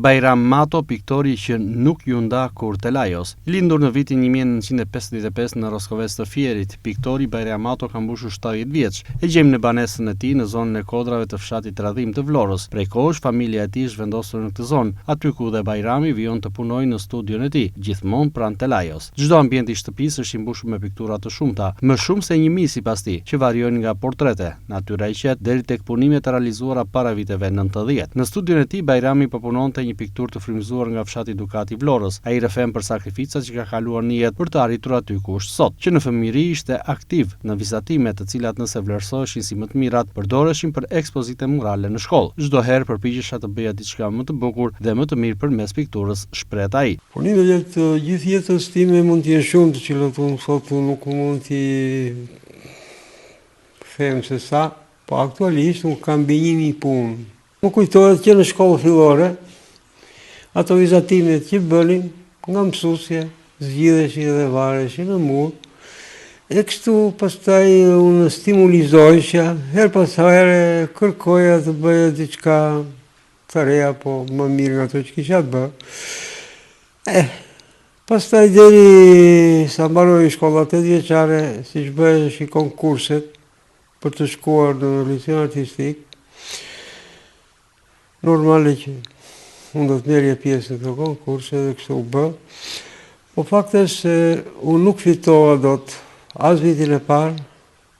Bajram Mato, piktori që nuk ju nda kur te lajos. Lindur në vitin 1955 në Roskovec të Fierit, piktori Bajram Mato ka mbushur 70 vjeç. E gjejmë në banesën e tij në zonën e kodrave të fshatit Radhim të Vlorës. Prej kohësh familja e tij është vendosur në këtë zonë, aty ku dhe Bajrami vijon të punojë në studion e tij, gjithmonë pranë te lajos. Çdo ambient i shtëpisë është i mbushur me piktura të shumta, më shumë se 1000 sipas tij, që variojnë nga portrete, natyra e qetë deri tek punimet e realizuara para viteve 90. Në studion e tij Bajrami po punonte një pikturë të frymëzuar nga fshati Dukati i Vlorës. Ai rrëfen për sakrificat që ka kaluar në jetë për të arritur aty ku është sot, që në fëmijëri ishte aktiv në vizatime të cilat nëse vlerësoheshin si më të mirat, përdoreshin për ekspozite murale në shkollë. Çdo herë përpiqesha të bëja diçka më të bukur dhe më të mirë përmes pikturës, shpreh ai. Punimet të gjithë jetës time mund të jenë shumë, të cilat unë sot nuk mund t'i them se sa, po aktualisht unë kam bëjimi i punë. Më kujtohet që në shkollë fillore, ato vizatimet që bënin nga mësuesja, zgjidheshin dhe vareshin në mur, e kështu pastaj unë stimulizohesha, her pas here kërkoja të bëja diçka të reja, po më mirë nga ato që kisha bë. Pastaj deri sa mbaroi shkolla 8 vjeçare, siç bëheshin konkurset për të shkuar në liceun artistik, normale që unë do të merrja pjesë në këto konkurse dhe kështu u bë. Po fakti është se unë nuk fitova dot as vitin e parë,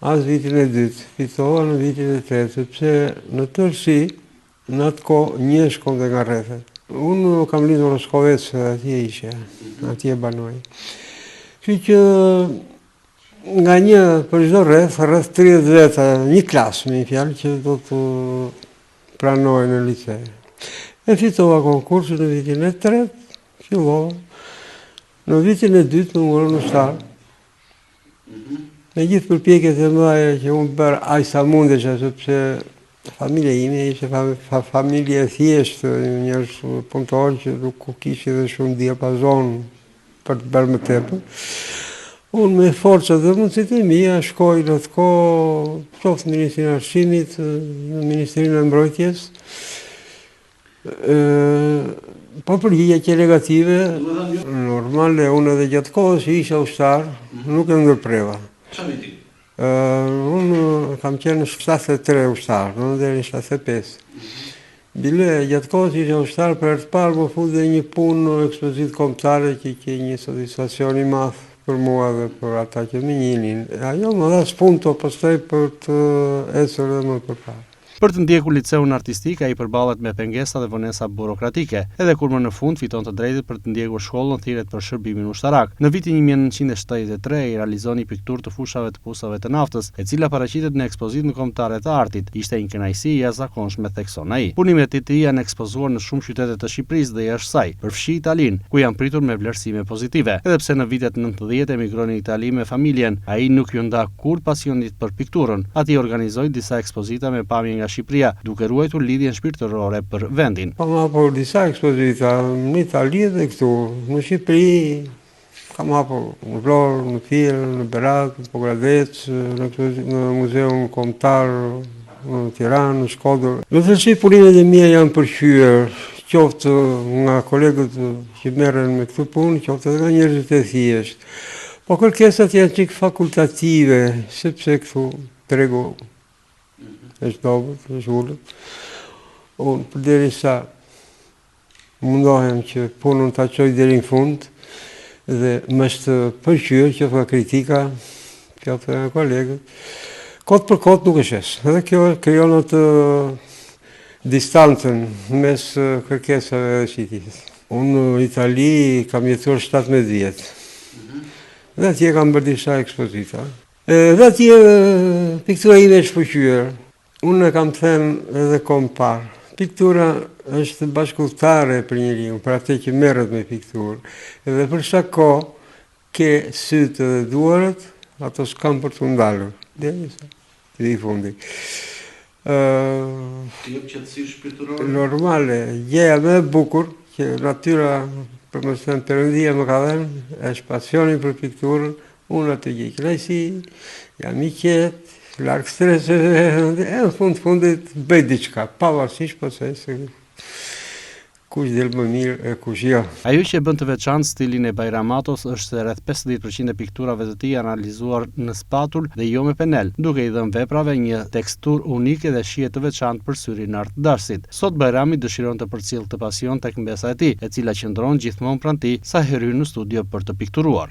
as vitin e dytë. Fitova në vitin e tretë, sepse në tërësi në atë kohë një shkonte nga rrethet. Unë kam lindur në Roskovec, atje ishe, atje banoj. Kështu që nga një për çdo rreth 30 veta, një klasë me një fjalë që do të pranoj në lice. E fitova konkursin në vitin e tretë, fillova. Në vitin e dytë më morën në shtar. Me gjithë përpjekjet e mëdha që unë bërë aq sa mundesha, sepse familja ime ishte familje e thjeshtë, njerëz punëtorë që nuk kishin edhe shumë diapazon për të bërë më tepër. Unë me forcat dhe mundësitë e mia shkoj në atë kohë, qoftë në Ministrinë e Arsimit, në Ministrinë e Mbrojtjes. Po përgjigja që negative, normale unë edhe gjatë kohës që isha ushtar, nuk e ndërpreva. Çfarë viti? Unë kam qenë 73 ushtar, deri në 75. Bile, gjatë kohës isha ushtar, për të parë më fut dhe një punë në ekspozitë kombëtare që ke një satisfaksion i madh për mua dhe për ata që më njihnin. Ajo më dha spunto pastaj për të ecur edhe më përpara. Për të ndjekur liceun artistik, ai përballet me pengesa dhe vonesa burokratike, edhe kur më në fund fiton të drejtat për të ndjekur shkollën thirret për shërbimin ushtarak. Në vitin 1973 ai realizoi një pikturë të fushave të pusave të naftës, e cila paraqitet në ekspozitën kombëtare të artit. Ishte një kënaqësi e jashtëzakonshme, thekson ai. Punimet e tij janë ekspozuar në shumë qytete të Shqipërisë dhe jashtë saj, përfshi Italinë, ku janë pritur me vlerësime pozitive. Edhe pse në vitet 90 emigroi në Itali me familjen, ai nuk ju nda kur pasionit për pikturën. Ati organizoi disa ekspozita me pamje nga Shqipëria, duke ruajtur lidhjen shpirtërore për vendin. Kam hapur disa ekspozita në Itali dhe këtu, në Shqipëri, kam hapur në Vlorë, në Fier, në Berat, në Pogradec, në Muzeun Kombëtar, në Tiranë, në Shkodër. Në tërësi punimet e mia janë përqyer, qoftë nga kolegët që merren me këtë punë, qoftë edhe nga njerëzit e thjeshtë. Po kërkesat janë çik fakultative, sepse këtu tregu është dobët, është ullët. Unë përderisa mundohem që punën ta çoj deri në fund dhe më është pëlqyer që ka kritika, qoftë nga kolegët. Kot për kot nuk e shes. Edhe kjo krijon atë distancën mes kërkesave dhe shitjes. Unë në Itali kam jetuar 17 vjet. Dhe atje kam bërë disa ekspozita. Dhe atje piktura ime është pëlqyer. Unë e kam thënë edhe kom parë. Piktura është bashkëkohëtare për njeriu, për atë që merret me pikturë. Edhe për sa kohë ke sytë dhe duarët, ato s'kan për të ndalur. Derisa i fundi. Qetësi shpirtërore. Normale, gjëja më e bukur që natyra, për më thënë Perëndia më ka dhënë, është pasioni për pikturën. Unë atë gjej kënaqësi, jam i qetë, larg streseve, në fundit bëj diçka, pavarësisht se kush del më mirë e kush jo. Ajo që e bën të veçantë stilin e Bajramatos është se rreth 50% e pikturave të tij janë realizuar në spatull dhe jo me penel, duke i dhënë veprave një teksturë unike dhe shije të veçantë për syrin artëdarsit. Sot Bajrami dëshiron të përcjellë këtë pasion tek mbesa e tij, e cila qëndron gjithmonë pranë tij sa herë hyn në studio për të pikturuar.